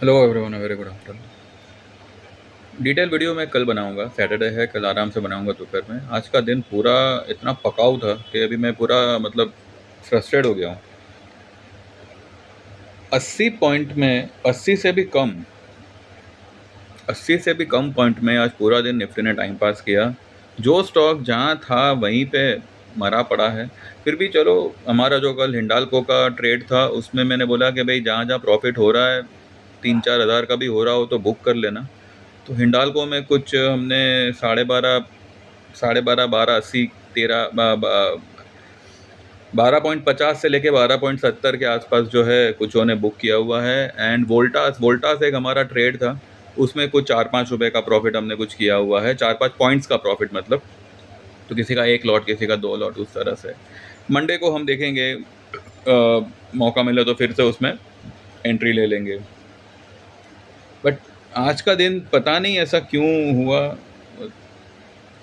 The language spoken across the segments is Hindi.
Hello everyone, very good afternoon. Detail video मैं कल बनाऊंगा। सैटरडे है, कल आराम से बनाऊंगा दोपहर में। आज का दिन पूरा इतना पकाऊ था कि अभी मैं पूरा मतलब फ्रस्ट्रेट हो गया हूँ। 80 पॉइंट में 80 से भी कम पॉइंट में आज पूरा दिन निफ्टी ने टाइम पास किया। जो स्टॉक जहाँ था वहीं पे मरा पड़ा है। फिर भी चलो, हमारा जो कल हिंडाल्को का ट्रेड था उसमें मैंने बोला कि भाई जहाँ जहाँ प्रॉफिट हो रहा है, 3-4 हज़ार का भी हो रहा हो तो बुक कर लेना। तो हिंडाल्को में कुछ हमने 12.5 12.80 13 12.50 से लेके 12.70 के आसपास जो है कुछ ने बुक किया हुआ है। एंड वोल्टास वोल्टास एक हमारा ट्रेड था, उसमें कुछ 4-5 रुपए का प्रॉफिट हमने कुछ किया हुआ है, 4-5 पॉइंट्स का प्रॉफिट मतलब। तो किसी का 1 लॉट, किसी का 2 लॉट, उस तरह से। मंडे को हम देखेंगे, मौका मिले तो फिर से उसमें एंट्री ले लेंगे। बट आज का दिन पता नहीं ऐसा क्यों हुआ।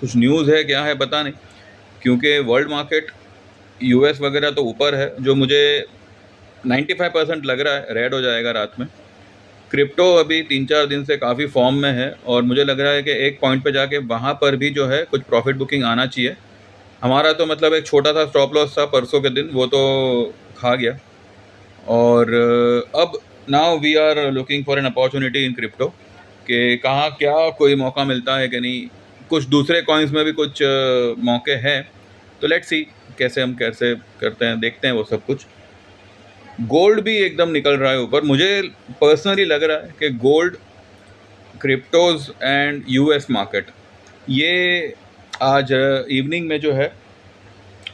कुछ न्यूज़ है, क्या है पता नहीं। क्योंकि वर्ल्ड मार्केट, यूएस वगैरह तो ऊपर है, जो मुझे 95% लग रहा है रेड हो जाएगा रात में। क्रिप्टो अभी 3-4 दिन से काफ़ी फॉर्म में है और मुझे लग रहा है कि एक पॉइंट पे जाके वहाँ पर भी जो है कुछ प्रॉफिट बुकिंग आना चाहिए। हमारा तो मतलब एक छोटा सा स्टॉप लॉस था परसों के दिन, वो तो खा गया। और अब now we are looking for an opportunity in crypto, कि कहाँ क्या कोई मौका मिलता है कि नहीं। कुछ दूसरे कॉइन्स में भी कुछ मौके हैं। तो लेट्स सी कैसे हम कैसे करते हैं, देखते हैं वो सब कुछ। गोल्ड भी एकदम निकल रहा है ऊपर। मुझे पर्सनली लग रहा है कि gold, cryptos and US market, ये आज इवनिंग में जो है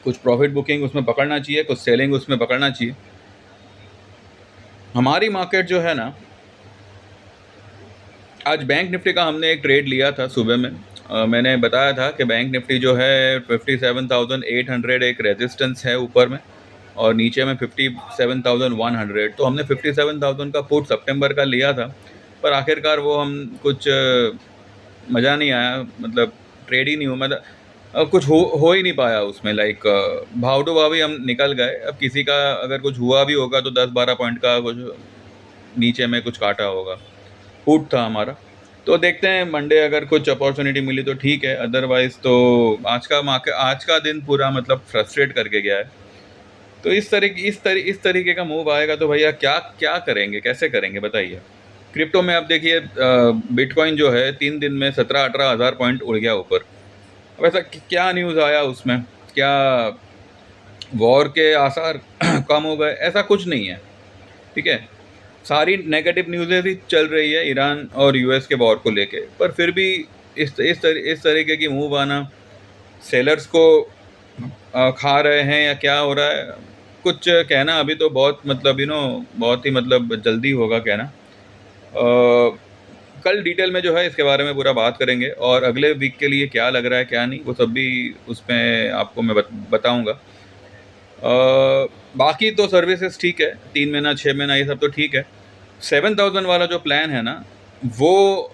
कुछ प्रॉफिट बुकिंग उसमें पकड़ना चाहिए, कुछ सेलिंग उसमें पकड़ना चाहिए। हमारी मार्केट जो है ना, आज बैंक निफ्टी का हमने एक ट्रेड लिया था सुबह में। मैंने बताया था कि बैंक निफ्टी जो है 57,800 एक रेजिस्टेंस है ऊपर में, और नीचे में 57,100। तो हमने 57,000 का पुट सितंबर का लिया था, पर आखिरकार वो हम कुछ मज़ा नहीं आया, मतलब ट्रेड ही नहीं हुआ, मतलब कुछ हो ही नहीं पाया उसमें। लाइक भाव टू भाव ही हम निकल गए। अब किसी का अगर कुछ हुआ भी होगा तो 10-12 पॉइंट का कुछ नीचे में कुछ काटा होगा। पुट था हमारा। तो देखते हैं मंडे अगर कुछ अपॉर्चुनिटी मिली तो ठीक है, अदरवाइज तो आज का दिन पूरा मतलब फ्रस्ट्रेट करके गया है। तो इस तरीके का मूव आएगा तो भैया क्या क्या करेंगे, कैसे करेंगे बताइए। क्रिप्टो में आप देखिए, बिटकॉइन जो है 3 दिन में 17-18 हज़ार पॉइंट उड़ गया ऊपर। अब ऐसा क्या न्यूज़ आया उसमें, क्या वॉर के आसार कम हो गए? ऐसा कुछ नहीं है, ठीक है। सारी नेगेटिव न्यूज़ें भी चल रही है ईरान और यूएस के वॉर को लेके, पर फिर भी इस तरीके की मूव आना, सेलर्स को खा रहे हैं या क्या हो रहा है, कुछ कहना अभी तो बहुत मतलब बहुत ही मतलब जल्दी होगा कहना। कल डिटेल में जो है इसके बारे में पूरा बात करेंगे, और अगले वीक के लिए क्या लग रहा है क्या नहीं वो सब भी उसमें आपको मैं बताऊंगा। बाकी तो सर्विसेज ठीक है, 3 महीना 6 महीना ये सब तो ठीक है। 7,000 वाला जो प्लान है ना, वो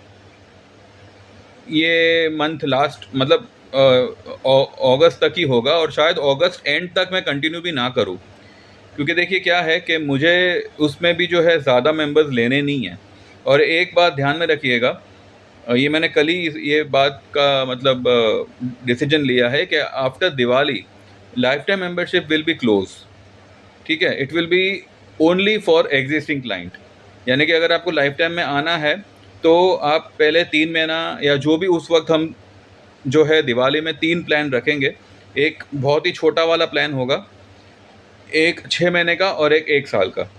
ये मंथ लास्ट मतलब अगस्त तक ही होगा, और शायद अगस्त एंड तक मैं कंटिन्यू भी ना करूँ। क्योंकि देखिए क्या है कि मुझे उसमें भी जो है ज़्यादा मेंबर्स लेने नहीं हैं। और एक बात ध्यान में रखिएगा, ये मैंने कल ही ये बात का मतलब डिसीजन लिया है कि after Diwali life time membership will be close. ठीक है, it will be only for existing client. यानी कि अगर आपको लाइफ टाइम में आना है तो आप पहले 3 महीना या जो भी उस वक्त हम जो है दिवाली में 3 प्लान रखेंगे। एक बहुत ही छोटा वाला प्लान होगा, एक 6 महीने का, और एक 1 साल का।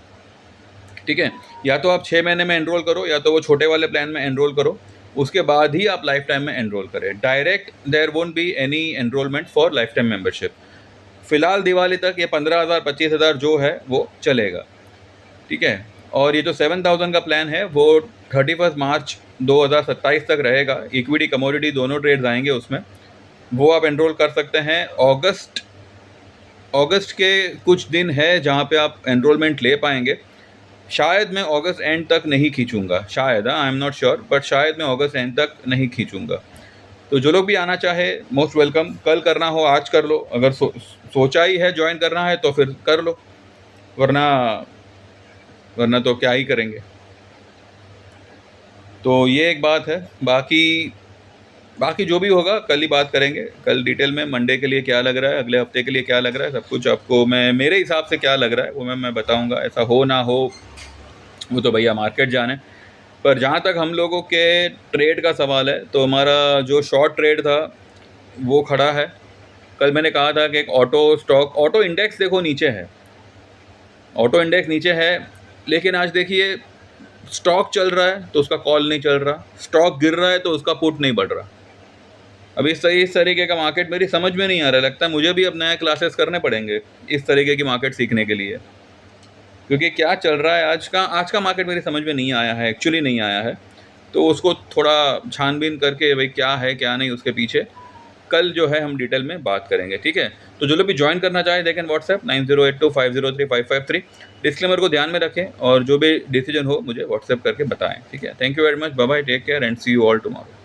ठीक है, या तो आप 6 महीने में एनरोल करो, या तो वो छोटे वाले प्लान में एनरोल करो। उसके बाद ही आप लाइफ टाइम में एनरोल करें। Direct there won't be any enrolment for life time membership. फिलहाल दिवाली तक ये 15,000 25,000 जो है वो चलेगा। ठीक है, और ये जो 7,000 का प्लान है वो 31 मार्च 2027 तक रहेगा। इक्विटी कमोडिटी दोनों ट्रेड्स आएंगे उसमें। वो आप एनरोल कर सकते हैं। अगस्त के कुछ दिन है जहाँ पे आप एनरोलमेंट ले पाएंगे। शायद मैं अगस्त एंड तक नहीं खींचूंगा, शायद, I am not sure, but शायद मैं अगस्त एंड तक नहीं खींचूंगा। तो जो लोग भी आना चाहे मोस्ट वेलकम। कल करना हो आज कर लो, अगर सोचा ही है ज्वाइन करना है तो फिर कर लो, वरना वरना तो क्या ही करेंगे। तो ये एक बात है। बाकी बाकी जो भी होगा कल ही बात करेंगे, कल डिटेल में मंडे के लिए क्या लग रहा है, अगले हफ्ते के लिए क्या लग रहा है, सब कुछ आपको मैं मेरे हिसाब से क्या लग रहा है वो मैं बताऊँगा। ऐसा हो ना हो वो तो भैया मार्केट जाने। पर जहाँ तक हम लोगों के ट्रेड का सवाल है, तो हमारा जो शॉर्ट ट्रेड था वो खड़ा है। कल मैंने कहा था कि एक ऑटो इंडेक्स देखो नीचे है, ऑटो इंडेक्स नीचे है, लेकिन आज देखिए स्टॉक चल रहा है तो उसका कॉल नहीं चल रहा, स्टॉक गिर रहा है तो उसका पुट नहीं बढ़ रहा। अब इस तरीके का मार्केट मेरी समझ में नहीं आ रहा, लगता है मुझे भी अब नया क्लासेस करने पड़ेंगे इस तरीके की मार्केट सीखने के लिए, क्योंकि क्या चल रहा है आज का मार्केट मेरी समझ में नहीं आया है, एक्चुअली नहीं आया है। तो उसको थोड़ा छानबीन करके भाई क्या है क्या नहीं उसके पीछे कल जो है हम डिटेल में बात करेंगे, ठीक है। तो जो लोग भी ज्वाइन करना चाहें देखें व्हाट्सएप 9082503553। डिस्क्लेमर को ध्यान में रखें और जो भी डिसीजन हो मुझे व्हाट्सएप करके बताएं, ठीक है। Thank you very much, bye bye, take care and see you all tomorrow.